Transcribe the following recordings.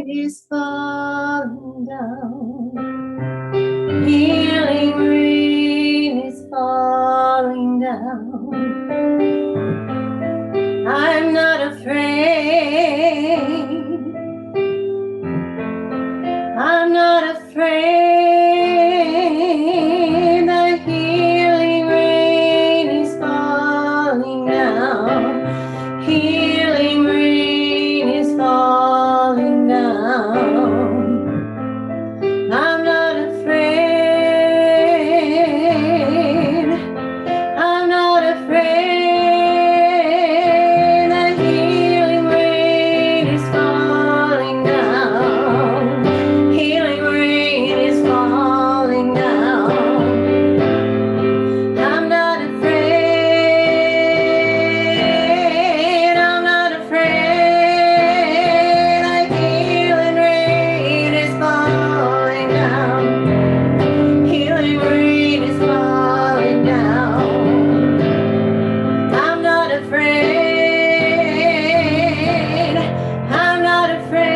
is falling down. Healing rain is falling down. I'm not afraid. I'm not afraid. The healing rain is falling down. Healing rain is falling down. I'm not afraid. I'm not afraid. The healing rain is falling down. Healing rain is falling down. I'm not afraid. I'm not afraid. The healing rain is falling down. Healing rain is falling down. I'm not afraid. I'm not afraid.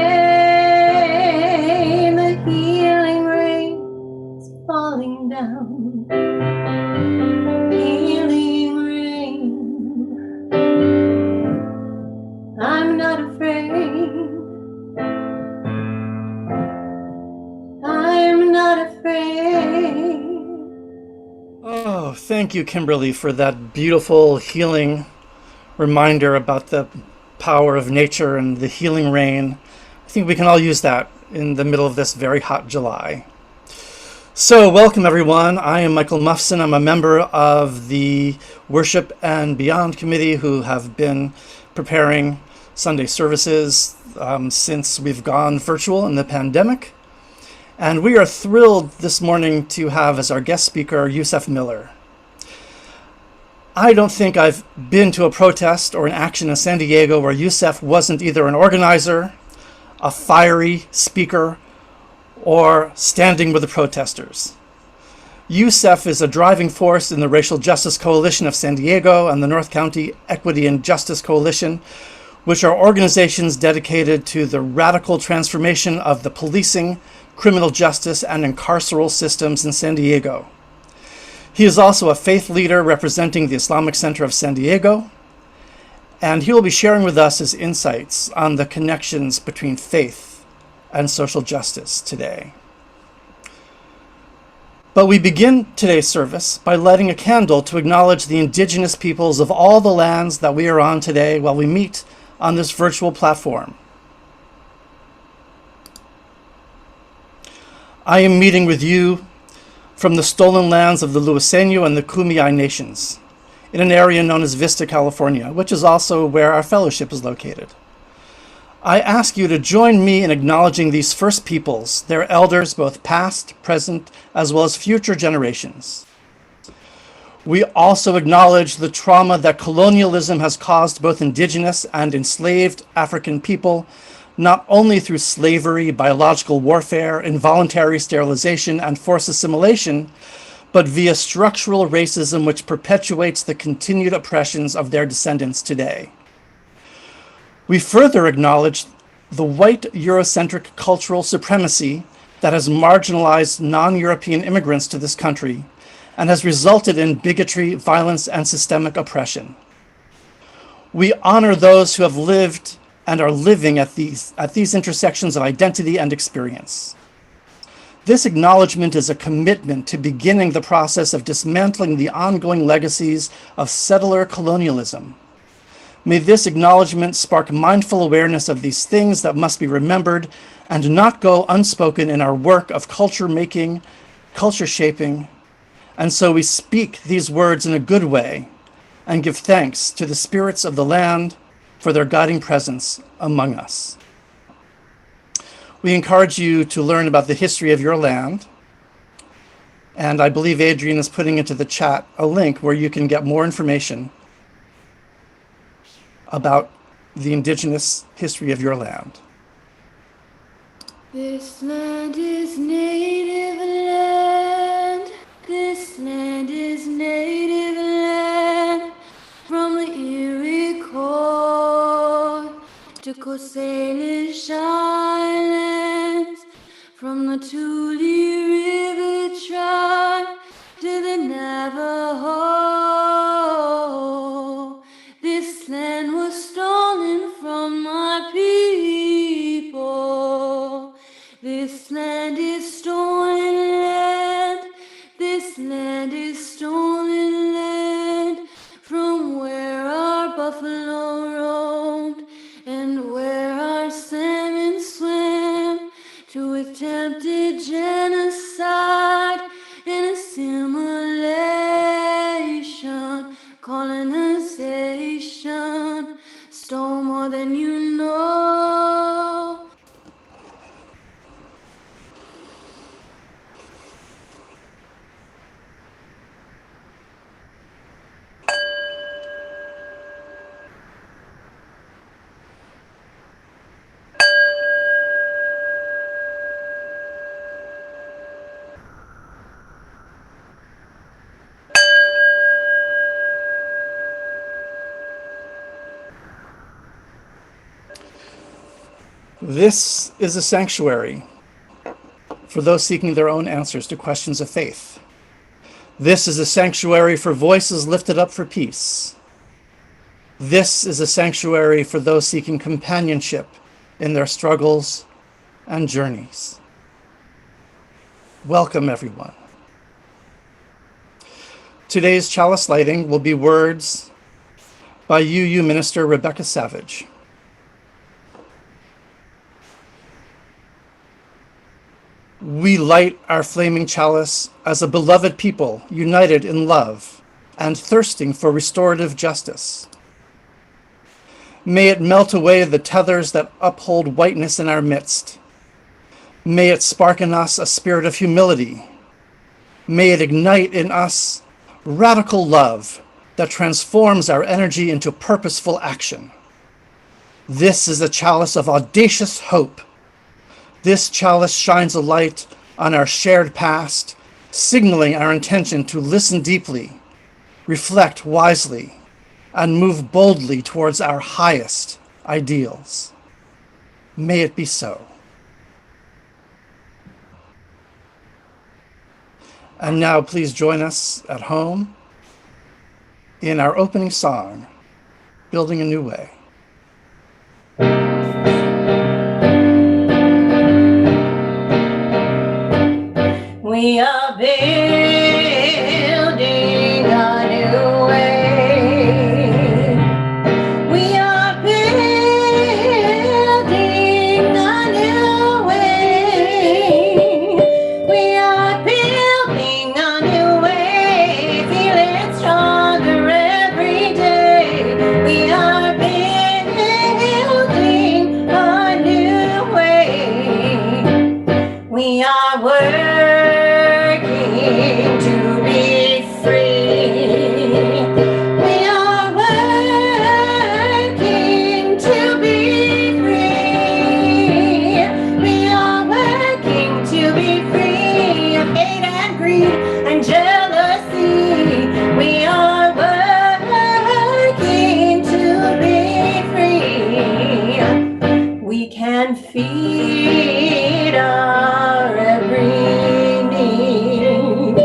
The healing rain is falling down. Healing rain. I'm not afraid. I'm not afraid. Oh, thank you, Kimberly, for that beautiful healing reminder about the power of nature and the healing rain. I think we can all use that in the middle of this very hot July. So, welcome everyone. I am Michael Muffson. I'm a member of the Worship and Beyond Committee who have been preparing Sunday services since we've gone virtual in the pandemic. And we are thrilled this morning to have as our guest speaker Yusef Miller. I don't think I've been to a protest or an action in San Diego where Yusef wasn't either an organizer, a fiery speaker, or standing with the protesters. Yusef is a driving force in the Racial Justice Coalition of San Diego and the North County Equity and Justice Coalition, which are organizations dedicated to the radical transformation of the policing, criminal justice, and carceral systems in San Diego. He is also a faith leader representing the Islamic Center of San Diego, and he will be sharing with us his insights on the connections between faith and social justice today. But we begin today's service by lighting a candle to acknowledge the indigenous peoples of all the lands that we are on today while we meet on this virtual platform. I am meeting with you from the stolen lands of the Luiseno and the Kumeyaay nations in an area known as Vista, California, which is also where our fellowship is located. I ask you to join me in acknowledging these first peoples, their elders, both past, present, as well as future generations. We also acknowledge the trauma that colonialism has caused both indigenous and enslaved African people, not only through slavery, biological warfare, involuntary sterilization, and forced assimilation, but via structural racism which perpetuates the continued oppressions of their descendants today. We further acknowledge the white Eurocentric cultural supremacy that has marginalized non-European immigrants to this country and has resulted in bigotry, violence, and systemic oppression. We honor those who have lived and are living at these intersections of identity and experience. This acknowledgement is a commitment to beginning the process of dismantling the ongoing legacies of settler colonialism. May this acknowledgement spark mindful awareness of these things that must be remembered and not go unspoken in our work of culture making, culture shaping. And so we speak these words in a good way and give thanks to the spirits of the land for their guiding presence among us. We encourage you to learn about the history of your land. And I believe Adrian is putting into the chat a link where you can get more information about the indigenous history of your land. This land is native land. This land is native land. From the Iroquois to to Coasalish Islands, from the Tule River tribe to the Navajo. This land was stolen from my people. This land is stolen land. This land is stolen land, from where our buffalo roamed and where our salmon swam, to attempted genocide and assimilation, colonization, stole more than you know. This is a sanctuary for those seeking their own answers to questions of faith. This is a sanctuary for voices lifted up for peace. This is a sanctuary for those seeking companionship in their struggles and journeys. Welcome, everyone. Today's chalice lighting will be words by UU Minister Rebecca Savage. We light our flaming chalice as a beloved people united in love and thirsting for restorative justice. May it melt away the tethers that uphold whiteness in our midst. May it spark in us a spirit of humility. May it ignite in us radical love that transforms our energy into purposeful action. This is a chalice of audacious hope. This chalice shines a light on our shared past, signaling our intention to listen deeply, reflect wisely, and move boldly towards our highest ideals. May it be so. And now please join us at home in our opening song, Building a New Way. We are building a new way. We are building a new way. We are building a new way. Feeling stronger every day. We are building a new way. We are working to be free. We are working to be free. We are working to be free of hate and greed and jealousy. We are working to be free. We can feed our every need.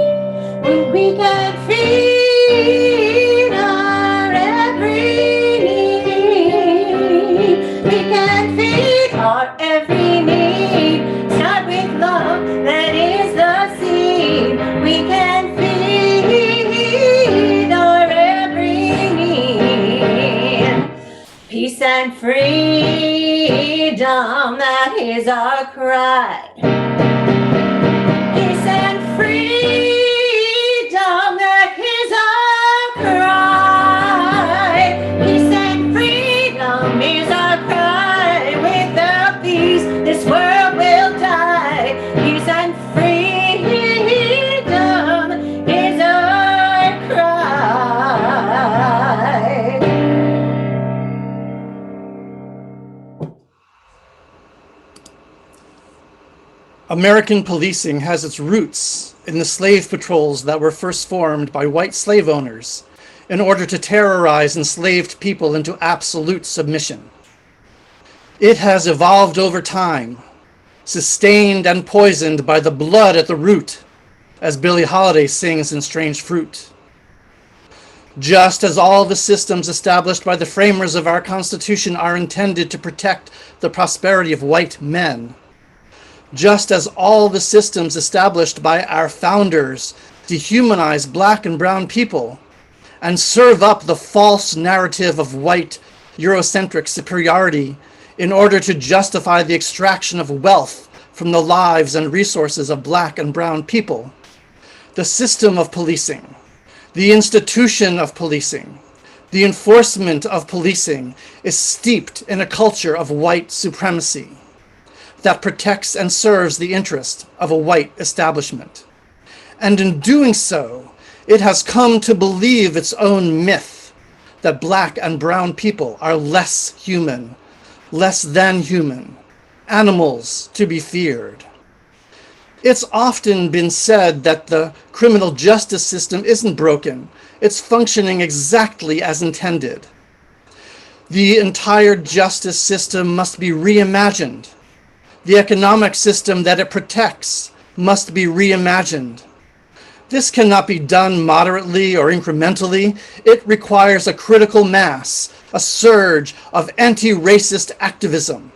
We can feed our every need. We can feed our every need. Start with love, that is the seed. We can feed our every need. Peace and freedom, that is our cry. Peace and freedom, that is our cry. Peace and freedom is our cry. Without peace, this world will die. Peace and freedom is our cry. American policing has its roots in the slave patrols that were first formed by white slave owners in order to terrorize enslaved people into absolute submission. It has evolved over time, sustained and poisoned by the blood at the root, as Billie Holiday sings in Strange Fruit. Just as all the systems established by the framers of our Constitution are intended to protect the prosperity of white men, just as all the systems established by our founders dehumanize black and brown people and serve up the false narrative of white Eurocentric superiority in order to justify the extraction of wealth from the lives and resources of black and brown people, the system of policing, the institution of policing, the enforcement of policing is steeped in a culture of white supremacy that protects and serves the interest of a white establishment. And in doing so, it has come to believe its own myth that black and brown people are less human, less than human, animals to be feared. It's often been said that the criminal justice system isn't broken. It's functioning exactly as intended. The entire justice system must be reimagined. The economic system that it protects must be reimagined. This cannot be done moderately or incrementally. It requires a critical mass, a surge of anti-racist activism.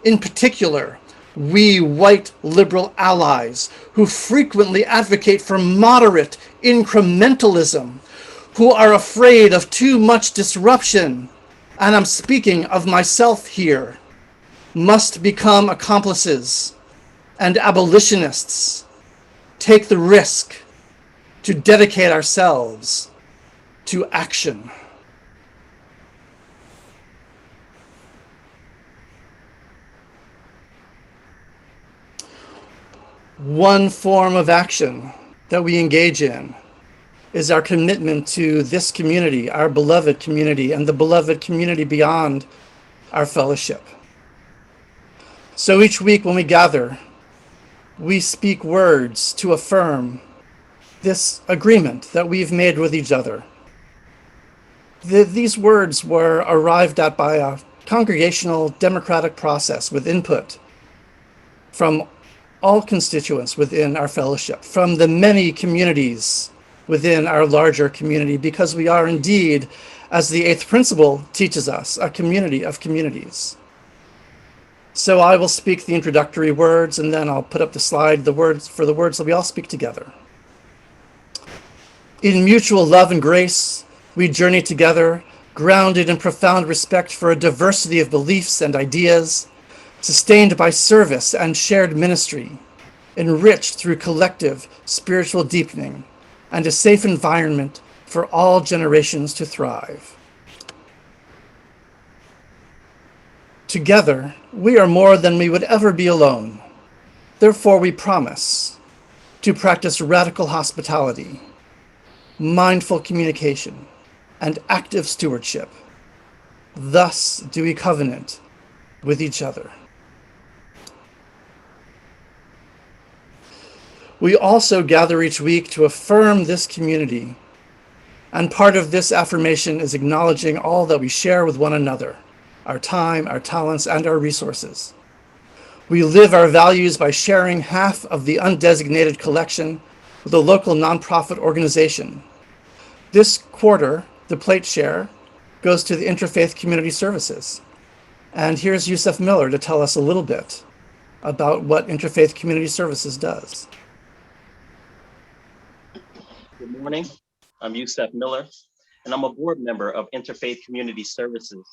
In particular, we white liberal allies who frequently advocate for moderate incrementalism, who are afraid of too much disruption, and I'm speaking of myself here, must become accomplices and abolitionists, take the risk to dedicate ourselves to action. One form of action that we engage in is our commitment to this community, our beloved community, and the beloved community beyond our fellowship. So each week when we gather, we speak words to affirm this agreement that we've made with each other. These words were arrived at by a congregational democratic process with input from all constituents within our fellowship, from the many communities within our larger community, because we are indeed, as the eighth principle teaches us, a community of communities. So I will speak the introductory words, and then I'll put up the slide, the words that we all speak together. In mutual love and grace, we journey together, grounded in profound respect for a diversity of beliefs and ideas, sustained by service and shared ministry, enriched through collective spiritual deepening, and a safe environment for all generations to thrive. Together, we are more than we would ever be alone. Therefore, we promise to practice radical hospitality, mindful communication, and active stewardship. Thus do we covenant with each other. We also gather each week to affirm this community, and part of this affirmation is acknowledging all that we share with one another, our time, our talents, and our resources. We live our values by sharing half of the undesignated collection with a local nonprofit organization. This quarter, the plate share goes to the Interfaith Community Services. And here's Yusef Miller to tell us a little bit about what Interfaith Community Services does. Good morning. I'm Yusef Miller, and I'm a board member of Interfaith Community Services.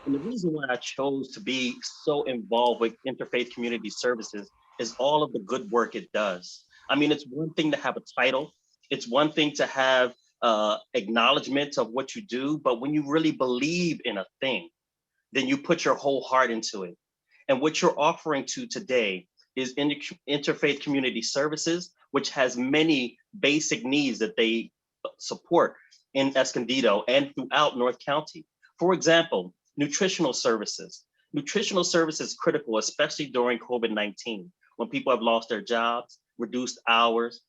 And the reason why I chose to be so involved with Interfaith Community Services is all of the good work it does. I mean, it's one thing to have a title, it's one thing to have acknowledgement of what you do, but when you really believe in a thing, then you put your whole heart into it. And what you're offering to today is Interfaith Community Services, which has many basic needs that they support in Escondido and throughout North County. For example, nutritional services. Nutritional services is critical, especially during COVID-19, when people have lost their jobs, reduced hours,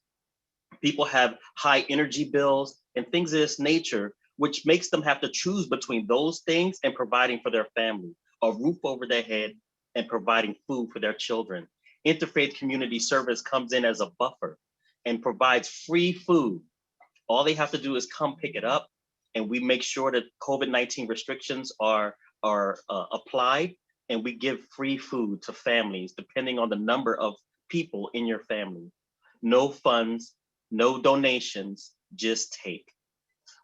people have high energy bills and things of this nature, which makes them have to choose between those things and providing for their family. a roof over their head, and providing food for their children. Interfaith Community Service comes in as a buffer and provides free food. All they have to do is come pick it up, and we make sure that COVID-19 restrictions are applied, and we give free food to families depending on the number of people in your family. No funds, no donations, just take.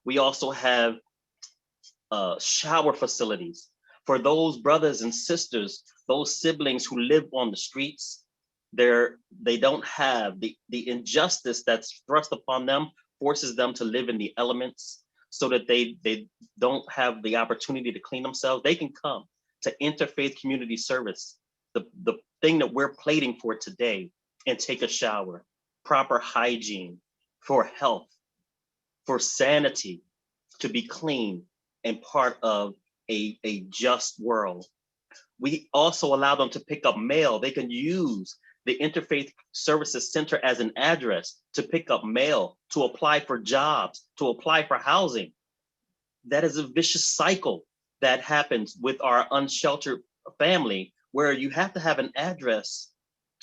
We also have shower facilities for those brothers and sisters, those siblings who live on the streets. They don't have the injustice that's thrust upon them, forces them to live in the elements so that they don't have the opportunity to clean themselves. They can come to Interfaith Community Service, the thing that we're plating for today, and take a shower. Proper hygiene, for health, for sanity, to be clean and part of a just world. We also allow them to pick up mail. They can use the Interfaith Services Center as an address to pick up mail, to apply for jobs, to apply for housing. That is a vicious cycle that happens with our unsheltered family, where you have to have an address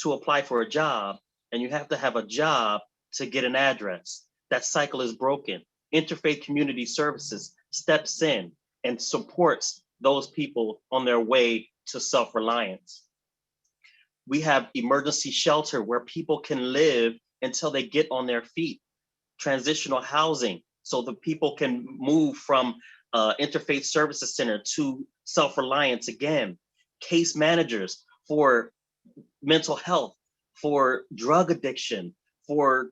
to apply for a job, and you have to have a job to get an address. That cycle is broken. Interfaith Community Services steps in and supports those people on their way to self-reliance. We have emergency shelter where people can live until they get on their feet. Transitional housing, so the people can move from Interfaith Services Center to self-reliance again. Case managers for mental health, for drug addiction, for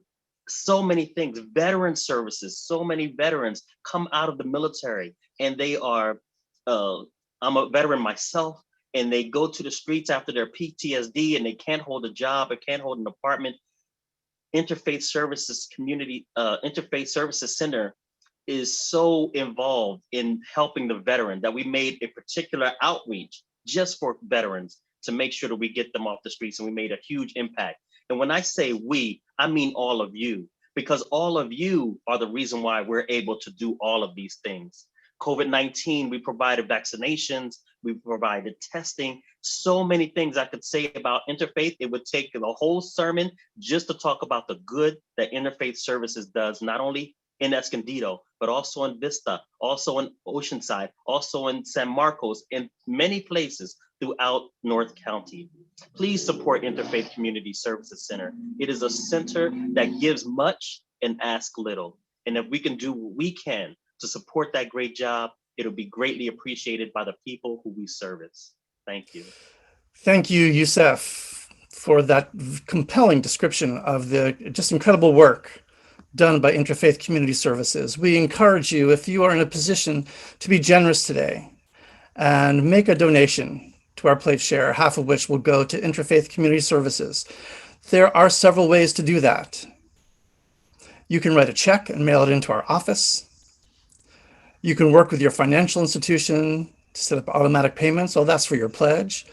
so many things. Veteran services, so many veterans come out of the military, and they are, I'm a veteran myself, and they go to the streets after their PTSD, and they can't hold a job or can't hold an apartment. Interfaith Services Center is so involved in helping the veteran that we made a particular outreach just for veterans to make sure that we get them off the streets, and we made a huge impact. And when I say we, I mean all of you, because all of you are the reason why we're able to do all of these things. COVID-19, we provided vaccinations, we provided testing, so many things I could say about interfaith. It would take the whole sermon just to talk about the good that Interfaith Services does, not only in Escondido, but also in Vista, also in Oceanside, also in San Marcos, in many places throughout North County. Please support Interfaith Community Services Center. It is a center that gives much and asks little. And if we can do what we can to support that great job, it'll be greatly appreciated by the people who we service. Thank you. Thank you, Yusef, for that compelling description of the just incredible work done by Interfaith Community Services. We encourage you, if you are in a position, to be generous today and make a donation to our plate share, half of which will go to Interfaith Community Services. There are several ways to do that. You can write a check and mail it into our office. You can work with your financial institution to set up automatic payments. Oh, that's for your pledge.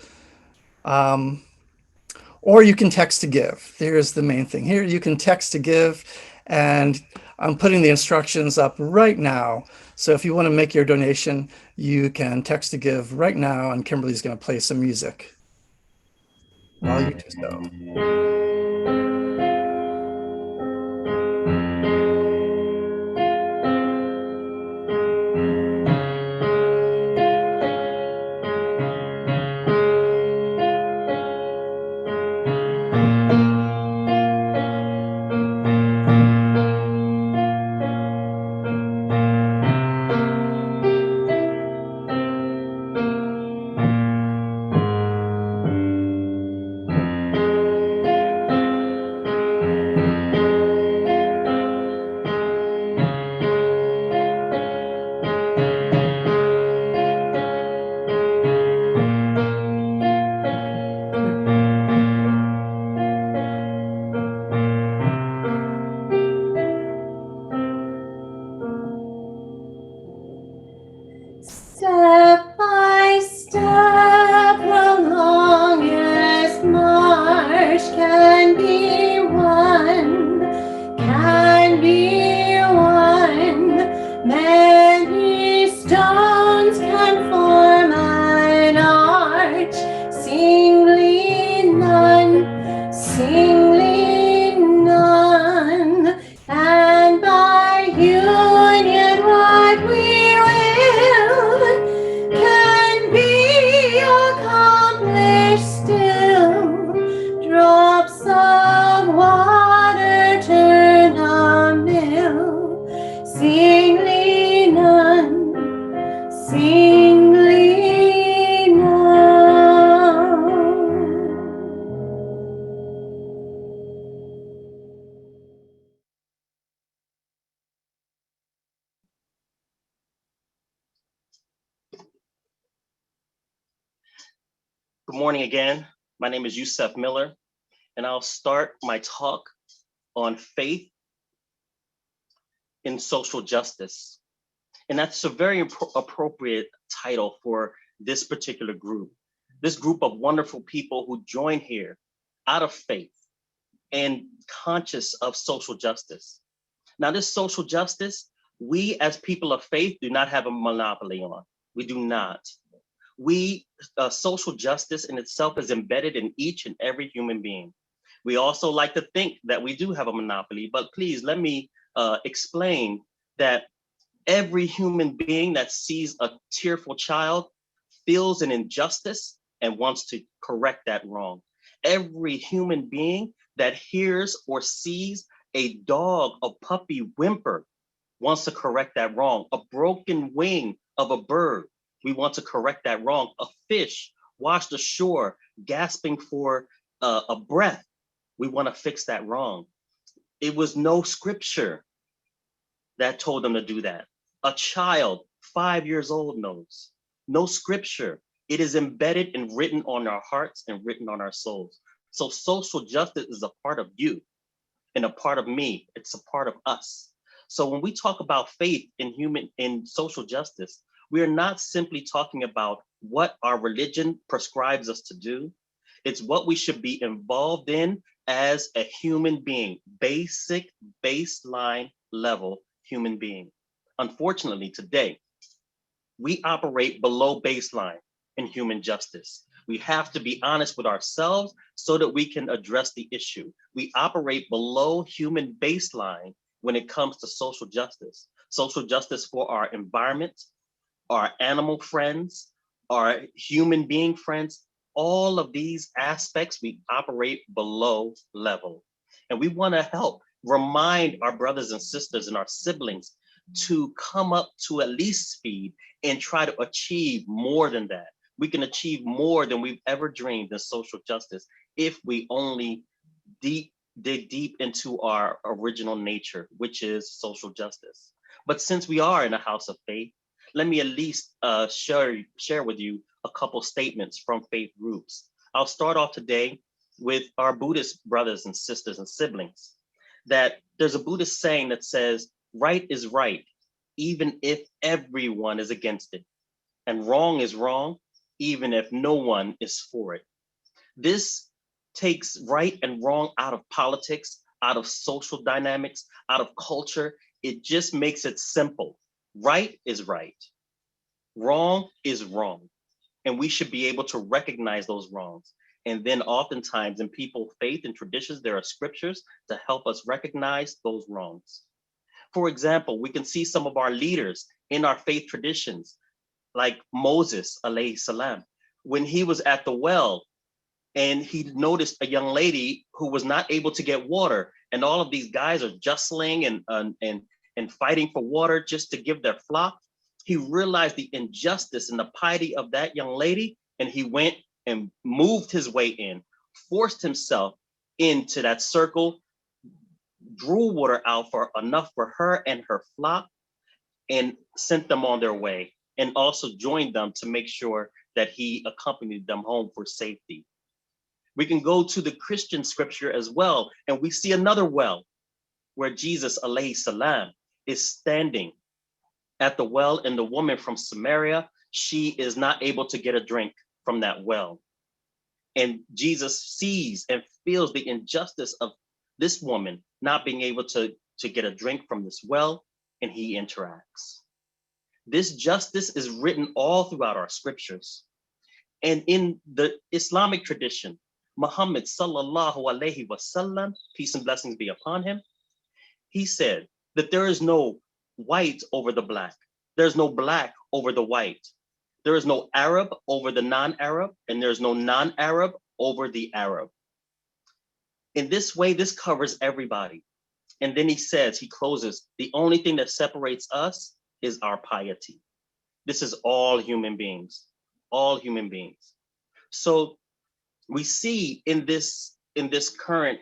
Or you can text to give. Here's the main thing. Here you can text to give, and I'm putting the instructions up right now. So if you want to make your donation, you can text to give right now, and Kimberly's going to play some music while you do so. Good morning again. My name is Yusef Miller, and I'll start my talk on faith in social justice. And that's a very appropriate title for this particular group. This group of wonderful people who join here out of faith and conscious of social justice. Now, this social justice, we as people of faith do not have a monopoly on. We do not. Social justice in itself is embedded in each and every human being. We also like to think that we do have a monopoly, but please let me explain that every human being that sees a tearful child feels an injustice and wants to correct that wrong. Every human being that hears or sees a dog, a puppy whimper wants to correct that wrong. A broken wing of a bird, we want to correct that wrong. A fish washed ashore, gasping for a breath, we want to fix that wrong. It was no scripture that told them to do that. A child, 5 years old, knows. No scripture. It is embedded and written on our hearts and written on our souls. So social justice is a part of you and a part of me. It's a part of us. So when we talk about faith in social justice, we are not simply talking about what our religion prescribes us to do. It's what we should be involved in as a human being, basic, baseline level human being. Unfortunately, today, we operate below baseline in human justice. We have to be honest with ourselves so that we can address the issue. We operate below human baseline when it comes to social justice for our environment, our animal friends, our human being friends. All of these aspects, we operate below level. And we want to help remind our brothers and sisters and our siblings to come up to at least speed and try to achieve more than that. We can achieve more than we've ever dreamed in social justice if we only dig deep into our original nature, which is social justice. But since we are in a house of faith, let me at least share with you a couple statements from faith groups. I'll start off today with our Buddhist brothers and sisters and siblings, that there's a Buddhist saying that says, right is right, even if everyone is against it, and wrong is wrong, even if no one is for it. This takes right and wrong out of politics, out of social dynamics, out of culture. It just makes it simple. Right is right. Wrong is wrong. And we should be able to recognize those wrongs. And then oftentimes in people's faith and traditions, there are scriptures to help us recognize those wrongs. For example, we can see some of our leaders in our faith traditions, like Moses, alayhi salam, when he was at the well and he noticed a young lady who was not able to get water. And all of these guys are jostling and fighting for water just to give their flock. He realized the injustice and the piety of that young lady, and he went and moved his way in, forced himself into that circle, drew water out for enough for her and her flock, and sent them on their way, and also joined them to make sure that he accompanied them home for safety. We can go to the Christian scripture as well, and we see another well where Jesus, alayhi salam, is standing at the well, and the woman from Samaria, she is not able to get a drink from that well. And Jesus sees and feels the injustice of this woman not being able to get a drink from this well, and he interacts. This justice is written all throughout our scriptures. And in the Islamic tradition, Muhammad sallallahu alaihi wasallam, peace and blessings be upon him, he said that there is no white over the black. There's no black over the white. There is no Arab over the non-Arab, and there's no non-Arab over the Arab. In this way, this covers everybody. And then he closes, the only thing that separates us is our piety. This is all human beings, all human beings. So we see in this current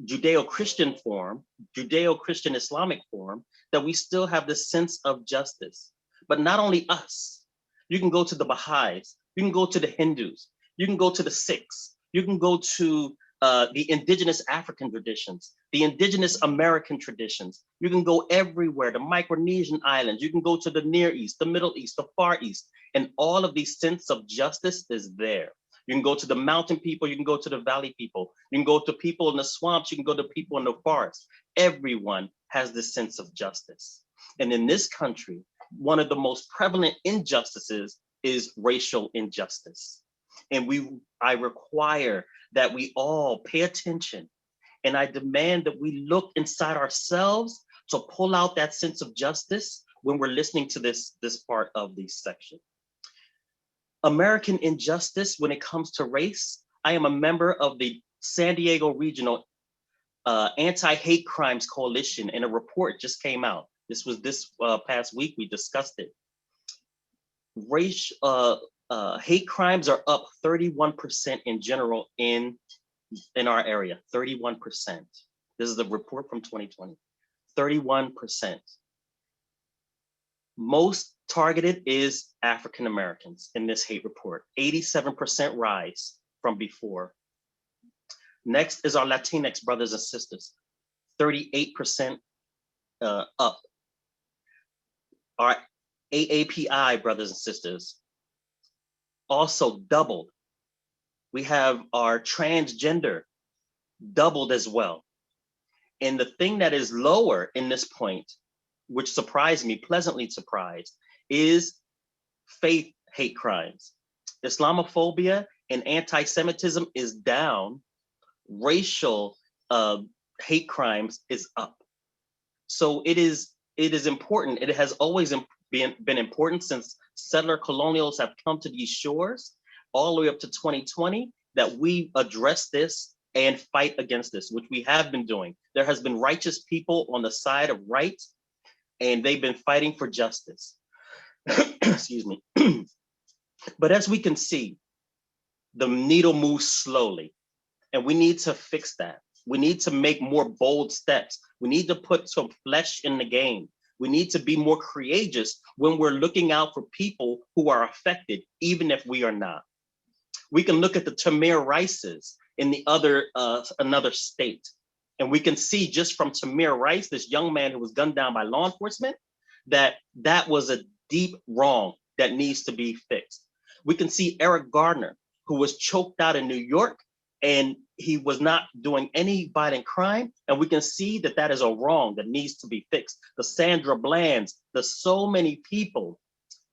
Judeo-Christian form, Judeo-Christian Islamic form, that we still have this sense of justice. But not only us, you can go to the Baha'is, you can go to the Hindus, You can go to the Sikhs. You can go to the indigenous African traditions, the indigenous American traditions. You can go everywhere, the Micronesian islands. You can go to the Near East, the Middle East, the Far East, and all of these sense of justice is there. You can go to the mountain people, you can go to the valley people, you can go to people in the swamps, you can go to people in the forest. Everyone has this sense of justice. And in this country, one of the most prevalent injustices is racial injustice. And I require that we all pay attention, and I demand that we look inside ourselves to pull out that sense of justice when we're listening to this part of the section. American injustice when it comes to race. I am a member of the San Diego Regional Anti-Hate Crimes Coalition, and a report just came out. This was this past week, we discussed it. Hate crimes are up 31% in general in our area, 31%. This is the report from 2020, 31%. Most targeted is African Americans in this hate report, 87% rise from before. Next is our Latinx brothers and sisters, 38% up. Our AAPI brothers and sisters also doubled. We have our transgender doubled as well. And the thing that is lower in this point, which surprised me, pleasantly surprised, is faith hate crimes. Islamophobia and anti-Semitism is down. Racial hate crimes is up. So it is important. It has always been important since settler colonials have come to these shores all the way up to 2020 that we address this and fight against this, which we have been doing. There has been righteous people on the side of right, and they've been fighting for justice. Excuse me. But as we can see, the needle moves slowly, and we need to fix that. We need to make more bold steps. We need to put some flesh in the game. We need to be more courageous when we're looking out for people who are affected, even if we are not. We can look at the Tamir Rices in the another state, and we can see just from Tamir Rice, this young man who was gunned down by law enforcement, that was a deep wrong that needs to be fixed. We can see Eric Gardner, who was choked out in New York, and he was not doing any violent crime. And we can see that is a wrong that needs to be fixed. The Sandra Blands, there's so many people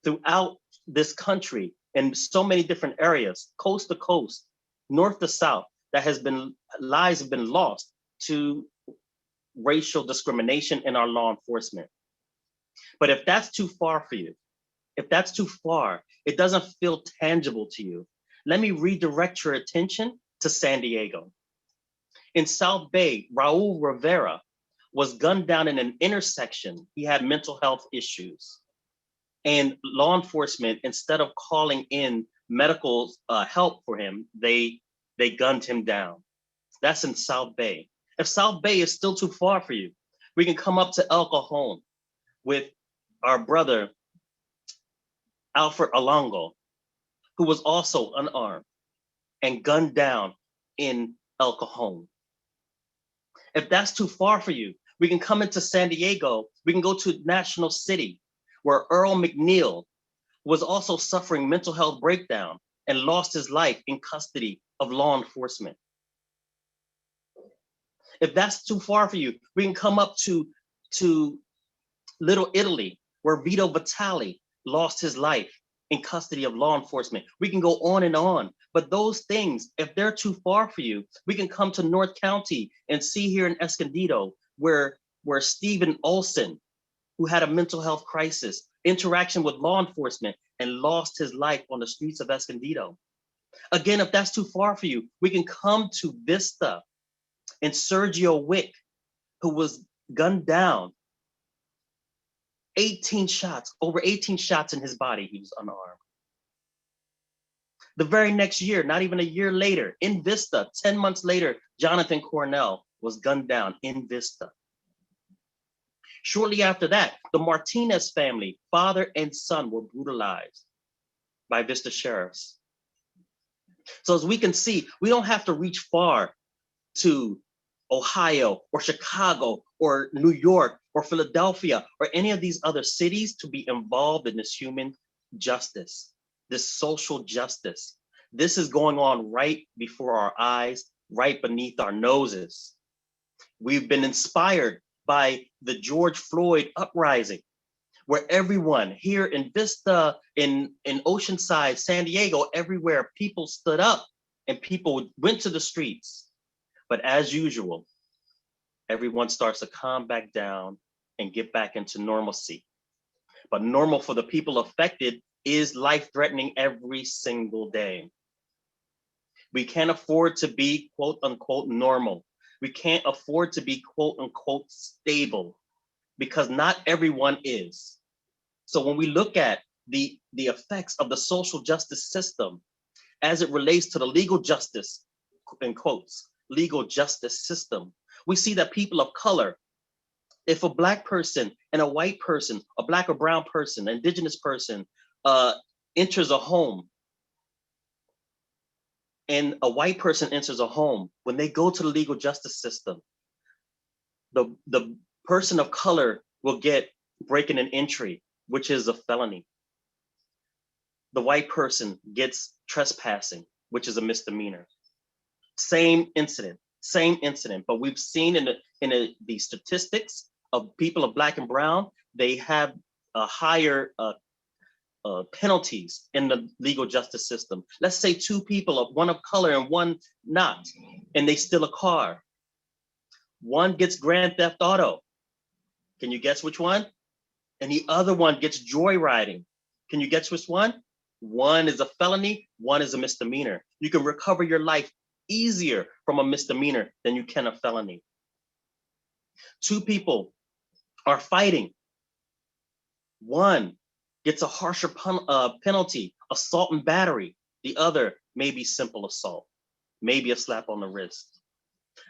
throughout this country in so many different areas, coast to coast, north to south, lives have been lost to racial discrimination in our law enforcement. But if that's too far for you, if that's too far, it doesn't feel tangible to you, let me redirect your attention to San Diego. In South Bay, Raul Rivera was gunned down in an intersection. He had mental health issues. And law enforcement, instead of calling in medical help for him, they gunned him down. That's in South Bay. If South Bay is still too far for you, we can come up to El Cajon with our brother, Alfred Alongo, who was also unarmed and gunned down in El Cajon. If that's too far for you, we can come into San Diego. We can go to National City, where Earl McNeil was also suffering mental health breakdown and lost his life in custody of law enforcement. If that's too far for you, we can come up to Little Italy, where Vito Vitale lost his life in custody of law enforcement. We can go on, but those things, if they're too far for you, we can come to North County and see here in Escondido, where Stephen Olson, who had a mental health crisis, interaction with law enforcement, and lost his life on the streets of Escondido. Again, if that's too far for you, we can come to Vista and Sergio Wick, who was gunned down, 18 shots, over 18 shots in his body, he was unarmed. The very next year, not even a year later, in Vista, 10 months later, Jonathan Cornell was gunned down in Vista. Shortly after that, the Martinez family, father and son, were brutalized by Vista sheriffs. So as we can see, we don't have to reach far to Ohio or Chicago or New York or Philadelphia or any of these other cities to be involved in this human justice, this social justice. This is going on right before our eyes, right beneath our noses. We've been inspired by the George Floyd uprising, where everyone here in Vista, in Oceanside, San Diego, everywhere, people stood up and people went to the streets. But as usual, everyone starts to calm back down and get back into normalcy. But normal for the people affected is life-threatening every single day. We can't afford to be quote unquote normal. We can't afford to be quote unquote stable because not everyone is. So when we look at the effects of the social justice system as it relates to the legal justice, in quotes, legal justice system, we see that people of color, if a Black person and a white person, a Black or brown person, an indigenous person enters a home, and a white person enters a home, when they go to the legal justice system, the person of color will get breaking an entry, which is a felony. The white person gets trespassing, which is a misdemeanor. Same incident, but we've seen in the statistics of people of Black and brown, they have a higher penalties in the legal justice system. Let's say two people, one of color and one not, and they steal a car. One gets grand theft auto. Can you guess which one? And the other one gets joyriding. Can you guess which one? One is a felony, one is a misdemeanor. You can recover your life easier from a misdemeanor than you can a felony. Two people are fighting. One gets a harsher penalty, assault and battery. The other may be simple assault, maybe a slap on the wrist.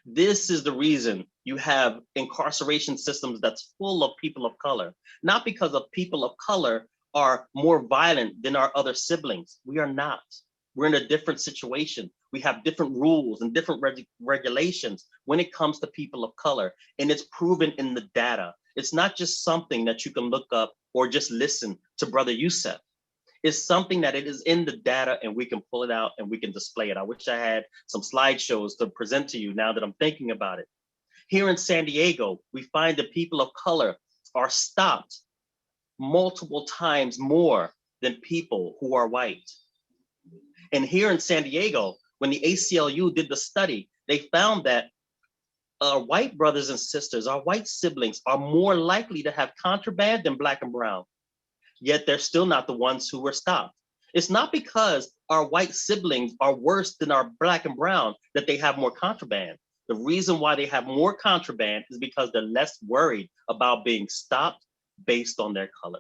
This is the reason you have incarceration systems that's full of people of color, not because of people of color are more violent than our other siblings. We are not. We're in a different situation. We have different rules and different regulations when it comes to people of color, and it's proven in the data. It's not just something that you can look up or just listen to Brother Yusef. It's something that it is in the data and we can pull it out and we can display it. I wish I had some slideshows to present to you now that I'm thinking about it. Here in San Diego, we find that people of color are stopped multiple times more than people who are white. And here in San Diego, when the ACLU did the study, they found that our white brothers and sisters, our white siblings are more likely to have contraband than Black and brown. Yet they're still not the ones who were stopped. It's not because our white siblings are worse than our Black and brown that they have more contraband. The reason why they have more contraband is because they're less worried about being stopped based on their color.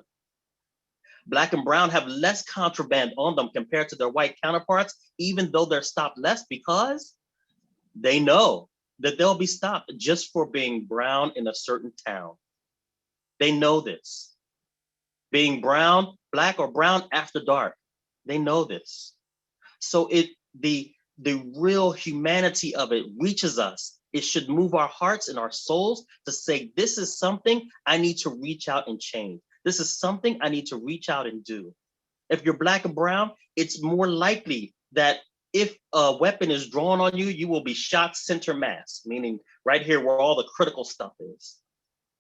Black and brown have less contraband on them compared to their white counterparts, even though they're stopped less because they know that they'll be stopped just for being brown in a certain town. They know this. Being brown, Black or brown after dark, they know this. So the real humanity of it reaches us. It should move our hearts and our souls to say, this is something I need to reach out and change. This is something I need to reach out and do. If you're Black and brown, it's more likely that if a weapon is drawn on you, you will be shot center mass, meaning right here where all the critical stuff is.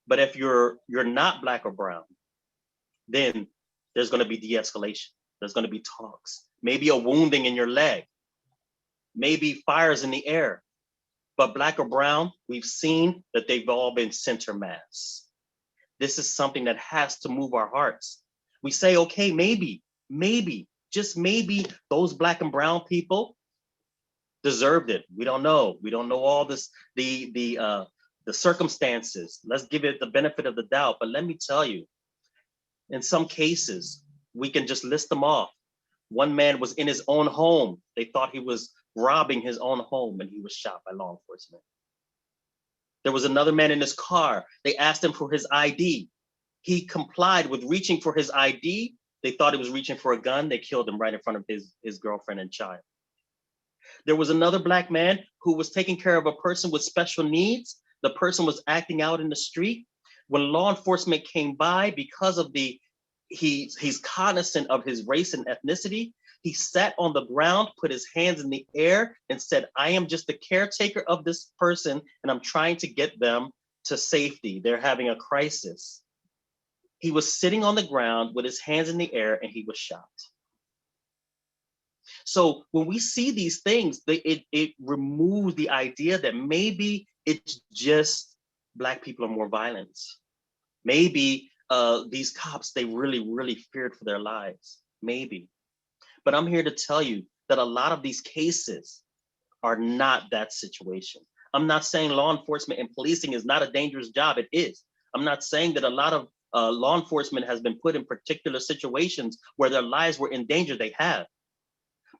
But if you're not Black or brown, then there's going to be de-escalation. There's going to be talks, maybe a wounding in your leg, maybe fires in the air. But Black or brown, we've seen that they've all been center mass. This is something that has to move our hearts. We say, okay, maybe, just maybe those Black and brown people deserved it. We don't know. We don't know all this, the circumstances. Let's give it the benefit of the doubt. But let me tell you, in some cases, we can just list them off. One man was in his own home. They thought he was robbing his own home and he was shot by law enforcement. There was another man in his car. They asked him for his ID. He complied with reaching for his ID. They thought he was reaching for a gun. They killed him right in front of his girlfriend and child. There was another Black man who was taking care of a person with special needs. The person was acting out in the street. When law enforcement came by, because of he's cognizant of his race and ethnicity, he sat on the ground, put his hands in the air, and said, I am just the caretaker of this person, and I'm trying to get them to safety. They're having a crisis. He was sitting on the ground with his hands in the air, and he was shot. So when we see these things, it removes the idea that maybe it's just Black people are more violent. Maybe these cops, they really, really feared for their lives. Maybe. But I'm here to tell you that a lot of these cases are not that situation. I'm not saying law enforcement and policing is not a dangerous job. It is. I'm not saying that a lot of law enforcement has been put in particular situations where their lives were in danger. They have.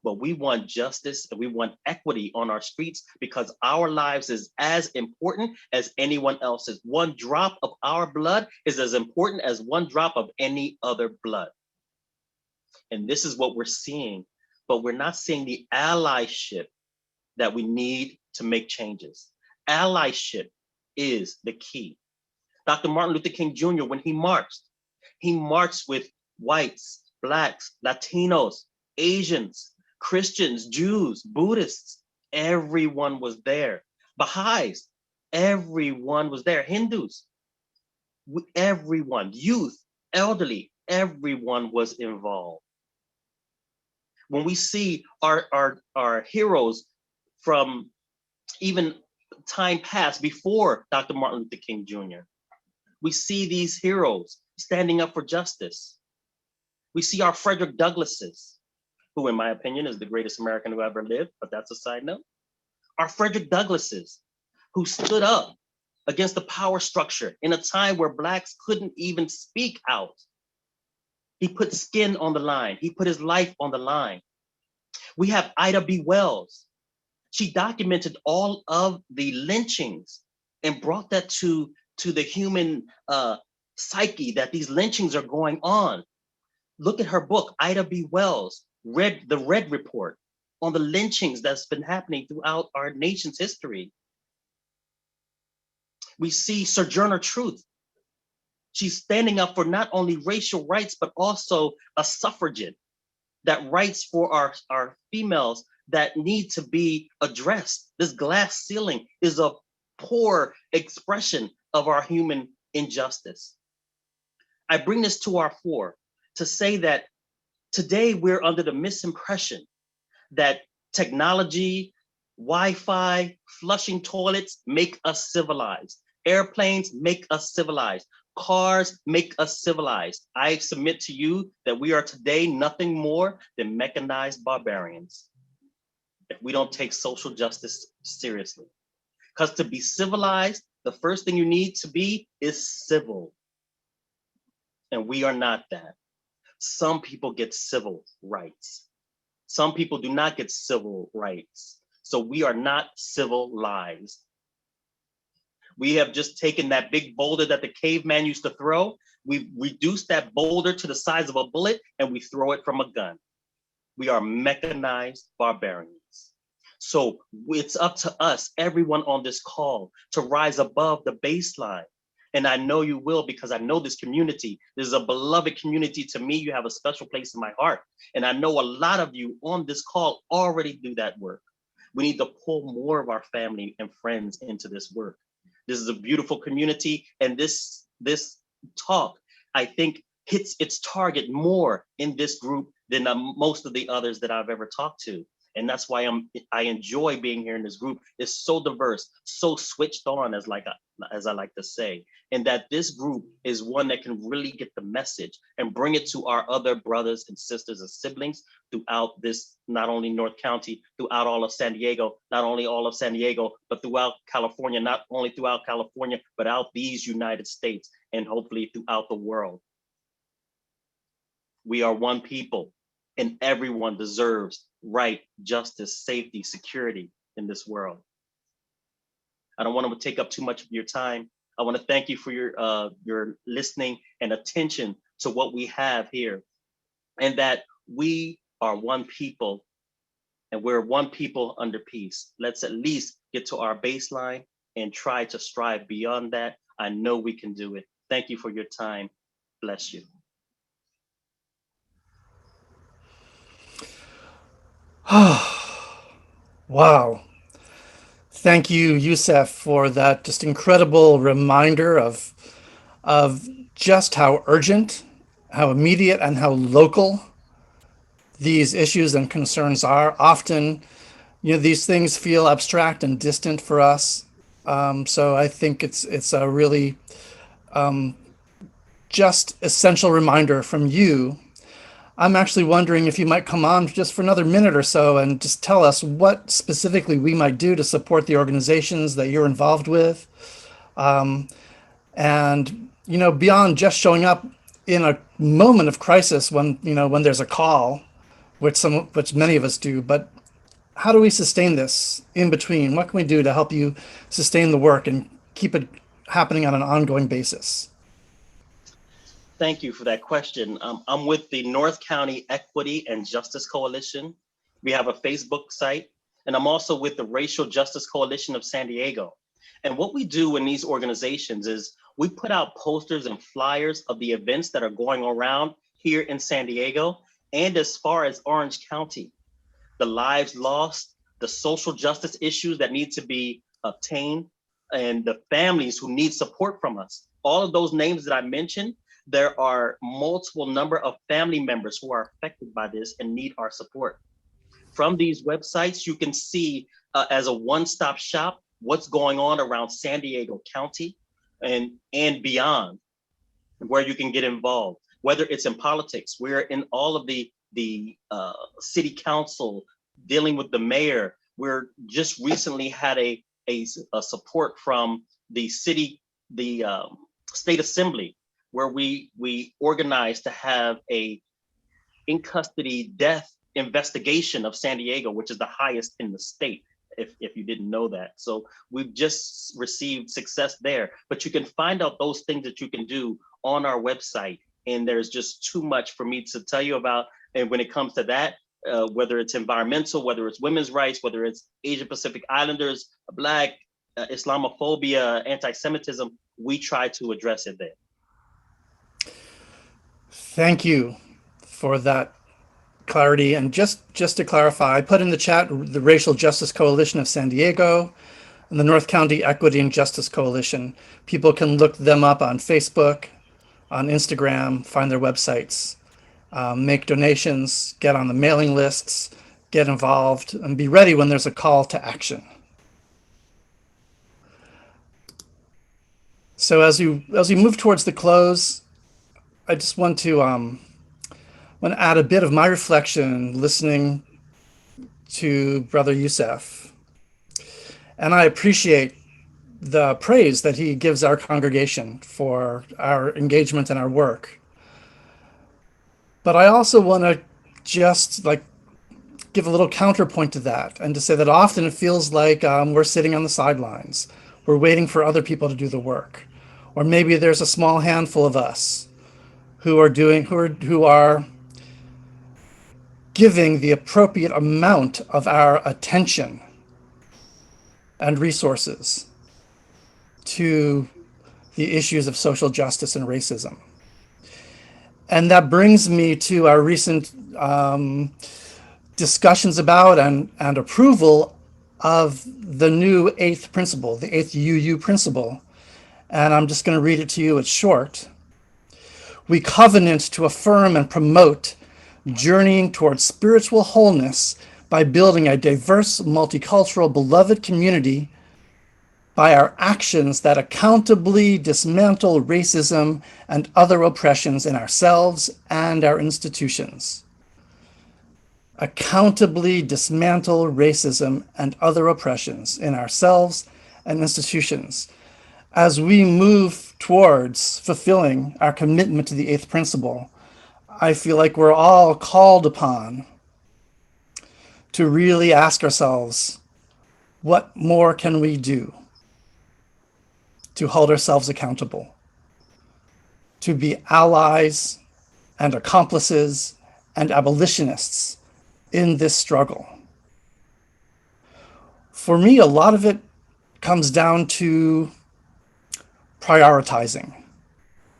But we want justice and we want equity on our streets because our lives is as important as anyone else's. One drop of our blood is as important as one drop of any other blood. And this is what we're seeing, but we're not seeing the allyship that we need to make changes. Allyship is the key. Dr. Martin Luther King Jr., when he marched with whites, Blacks, Latinos, Asians, Christians, Jews, Buddhists, everyone was there. Baha'is, everyone was there. Hindus, everyone, youth, elderly, everyone was involved. When we see our heroes from even time past before Dr. Martin Luther King Jr., we see these heroes standing up for justice. We see our Frederick Douglasses, who in my opinion is the greatest American who ever lived, but that's a side note. Our Frederick Douglasses, who stood up against the power structure in a time where Blacks couldn't even speak out. He put skin on the line. He put his life on the line. We have Ida B. Wells. She documented all of the lynchings and brought that to the human psyche that these lynchings are going on. Look at her book, Ida B. Wells, the Red Report, on the lynchings that's been happening throughout our nation's history. We see Sojourner Truth. She's standing up for not only racial rights, but also a suffragette that rights for our females that need to be addressed. This glass ceiling is a poor expression of our human injustice. I bring this to our fore to say that today we're under the misimpression that technology, Wi-Fi, flushing toilets make us civilized. Airplanes make us civilized. Cars make us civilized. I submit to you that we are today nothing more than mechanized barbarians if we don't take social justice seriously. Because to be civilized, the first thing you need to be is civil. And we are not that. Some people get civil rights. Some people do not get civil rights. So we are not civilized. We have just taken that big boulder that the caveman used to throw. We've reduced that boulder to the size of a bullet and we throw it from a gun. We are mechanized barbarians. So it's up to us, everyone on this call, to rise above the baseline. And I know you will because I know this community. This is a beloved community to me. You have a special place in my heart. And I know a lot of you on this call already do that work. We need to pull more of our family and friends into this work. This is a beautiful community. And this talk, I think, hits its target more in this group than most of the others that I've ever talked to. And that's why I enjoy being here in this group. It's so diverse, so switched on, as I like to say, and that this group is one that can really get the message and bring it to our other brothers and sisters and siblings throughout this, not only North County, throughout all of San Diego, not only all of San Diego, but throughout California, not only throughout California, but out these United States, and hopefully throughout the world. We are one people, and everyone deserves right, justice, safety, security in this world. I don't want to take up too much of your time. I want to thank you for your listening and attention to what we have here, and that we are one people and we're one people under peace. Let's at least get to our baseline and try to strive beyond that. I know we can do it. Thank you for your time. Bless you. Wow. Thank you, Yusef, for that just incredible reminder of just how urgent, how immediate, and how local these issues and concerns are. Often, these things feel abstract and distant for us. So I think it's a really just essential reminder from you. I'm actually wondering if you might come on just for another minute or so and just tell us what specifically we might do to support the organizations that you're involved with. And, beyond just showing up in a moment of crisis when there's a call, which many of us do, but how do we sustain this in between? What can we do to help you sustain the work and keep it happening on an ongoing basis? Thank you for that question. I'm with the North County Equity and Justice Coalition. We have a Facebook site, and I'm also with the Racial Justice Coalition of San Diego. And what we do in these organizations is we put out posters and flyers of the events that are going around here in San Diego and as far as Orange County, the lives lost, the social justice issues that need to be obtained, and the families who need support from us. All of those names that I mentioned, there are multiple number of family members who are affected by this and need our support. From these websites, you can see as a one-stop shop what's going on around San Diego County and beyond, where you can get involved. Whether it's in politics, we're in all of the city council, dealing with the mayor. We're just recently had a support from the state assembly, where we organized to have a in custody death investigation of San Diego, which is the highest in the state, if you didn't know that. So we've just received success there, but you can find out those things that you can do on our website. And there's just too much for me to tell you about. And when it comes to that, whether it's environmental, whether it's women's rights, whether it's Asian Pacific Islanders, Black, Islamophobia, anti-Semitism, we try to address it there. Thank you for that clarity. And just to clarify, I put in the chat the Racial Justice Coalition of San Diego and the North County Equity and Justice Coalition. People can look them up on Facebook, on Instagram, find their websites, make donations, get on the mailing lists, get involved, and be ready when there's a call to action. So as we move towards the close, I just want to add a bit of my reflection listening to Brother Yusef. And I appreciate the praise that he gives our congregation for our engagement and our work. But I also want to just give a little counterpoint to that and to say that often it feels like we're sitting on the sidelines. We're waiting for other people to do the work. Or maybe there's a small handful of us who are giving the appropriate amount of our attention and resources to the issues of social justice and racism. And that brings me to our recent discussions about and approval of the new eighth principle, the eighth UU principle. And I'm just going to read it to you. It's short. We covenant to affirm and promote journeying towards spiritual wholeness by building a diverse, multicultural, beloved community by our actions that accountably dismantle racism and other oppressions in ourselves and our institutions. Accountably dismantle racism and other oppressions in ourselves and institutions. As we move towards fulfilling our commitment to the eighth principle, I feel like we're all called upon to really ask ourselves, what more can we do to hold ourselves accountable, to be allies and accomplices and abolitionists in this struggle? For me, a lot of it comes down to prioritizing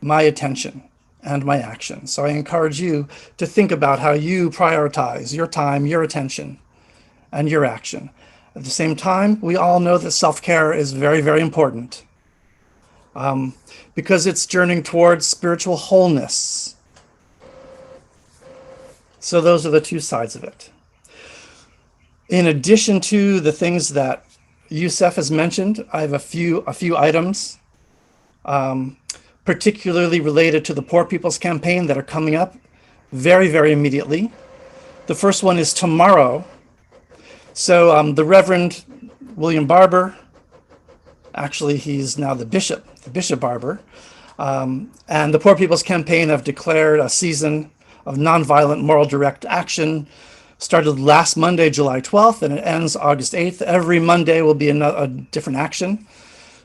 my attention and my action. So I encourage you to think about how you prioritize your time, your attention, and your action. At the same time, we all know that self-care is very, very important because it's journeying towards spiritual wholeness. So those are the two sides of it. In addition to the things that Yusef has mentioned, I have a few items, particularly related to the Poor People's Campaign that are coming up very, very immediately. The first one is tomorrow. So the Reverend William Barber, actually he's now the Bishop Barber, and the Poor People's Campaign have declared a season of nonviolent moral direct action. Started last Monday, July 12th, and it ends August 8th. Every Monday will be a different action.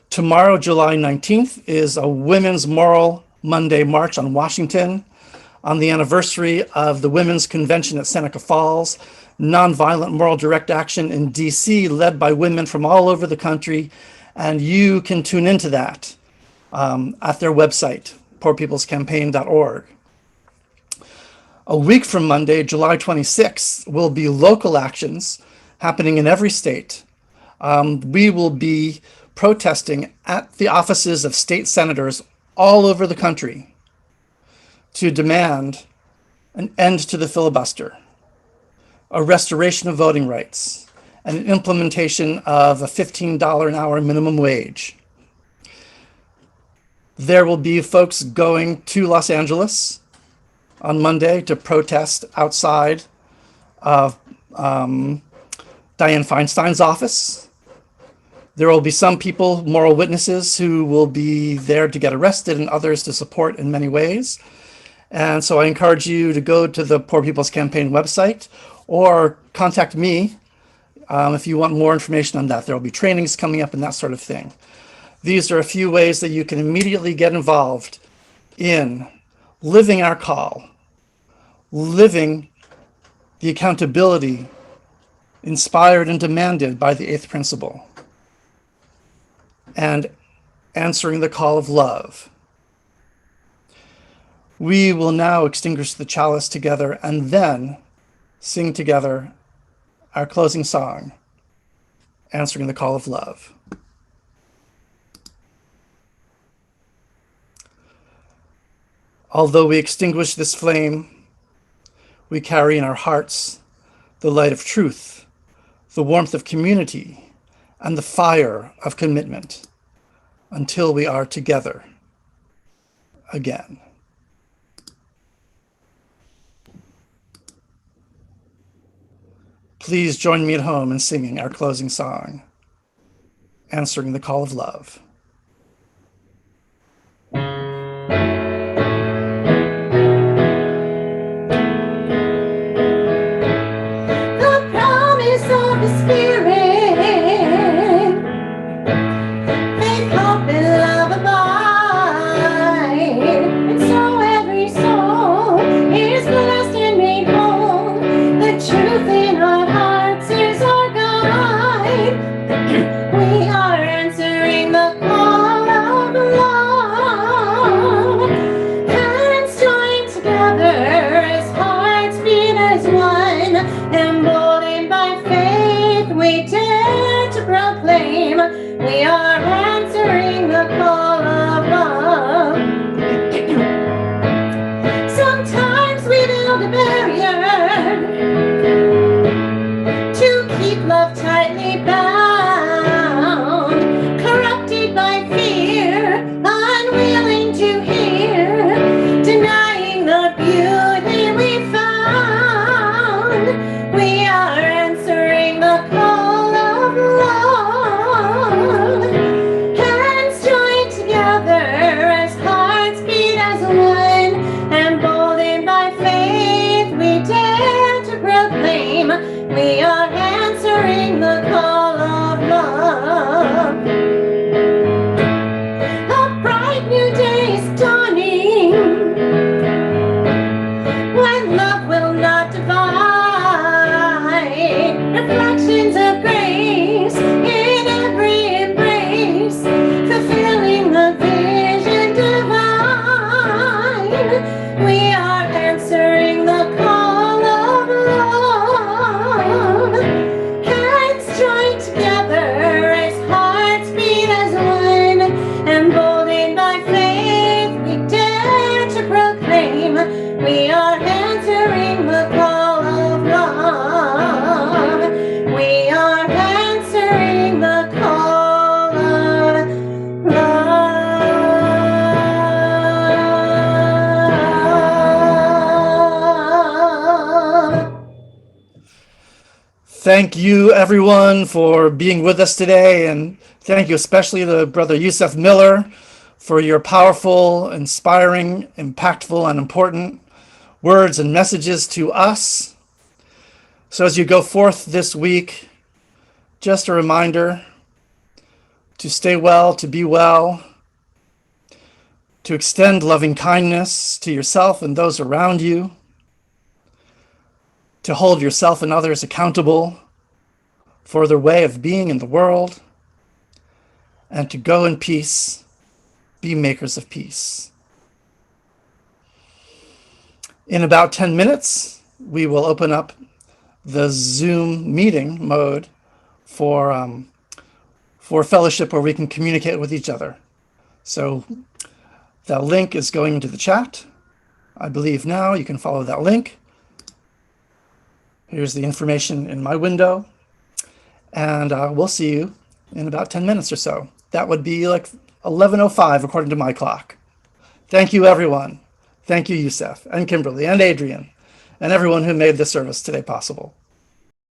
Tomorrow, July 19th, is a Women's Moral Monday March on Washington on the anniversary of the Women's Convention at Seneca Falls. Nonviolent moral direct action in DC, led by women from all over the country. And you can tune into that at their website, poorpeoplescampaign.org. A week from Monday, July 26th, will be local actions happening in every state. We will be protesting at the offices of state senators all over the country to demand an end to the filibuster, a restoration of voting rights, and an implementation of a $15 an hour minimum wage. There will be folks going to Los Angeles on Monday to protest outside of Dianne Feinstein's office. There will be some people, moral witnesses, who will be there to get arrested and others to support in many ways. And so I encourage you to go to the Poor People's Campaign website or contact me if you want more information on that. There will be trainings coming up and that sort of thing. These are a few ways that you can immediately get involved in living our call, living the accountability inspired and demanded by the eighth principle, and answering the call of love. We will now extinguish the chalice together and then sing together our closing song, Answering the Call of Love. Although we extinguish this flame, we carry in our hearts the light of truth, the warmth of community, and the fire of commitment until we are together again. Please join me at home in singing our closing song, Answering the Call of Love. The promise of the Spirit, faith, hope, and love abide. And so every soul is blessed and made whole. The truth in our hearts is our guide. We are answering the call of love. Hands joined together as hearts beat as one. Emboldened by faith, we dare to proclaim we are answering the call of love. Sometimes we build a barrier to keep love tightly bound, corrupted by fear, unwilling to hear, denying the beauty we found. We are answering the call of love. Hands joined together as hearts beat as one. Emboldened by faith, we dare to proclaim we are answering the call of Thank you, everyone, for being with us today. And thank you especially to Brother Yusef Miller for your powerful, inspiring, impactful, and important words and messages to us. So as you go forth this week, just a reminder to stay well, to be well, to extend loving kindness to yourself and those around you, to hold yourself and others accountable for their way of being in the world, and to go in peace, be makers of peace. In about 10 minutes, we will open up the Zoom meeting mode for fellowship where we can communicate with each other. So that link is going into the chat. I believe now you can follow that link. Here's the information in my window. And we'll see you in about 10 minutes or so. That would be like 11:05 according to my clock. Thank you, everyone. Thank you, Yusef, and Kimberly, and Adrian, and everyone who made this service today possible.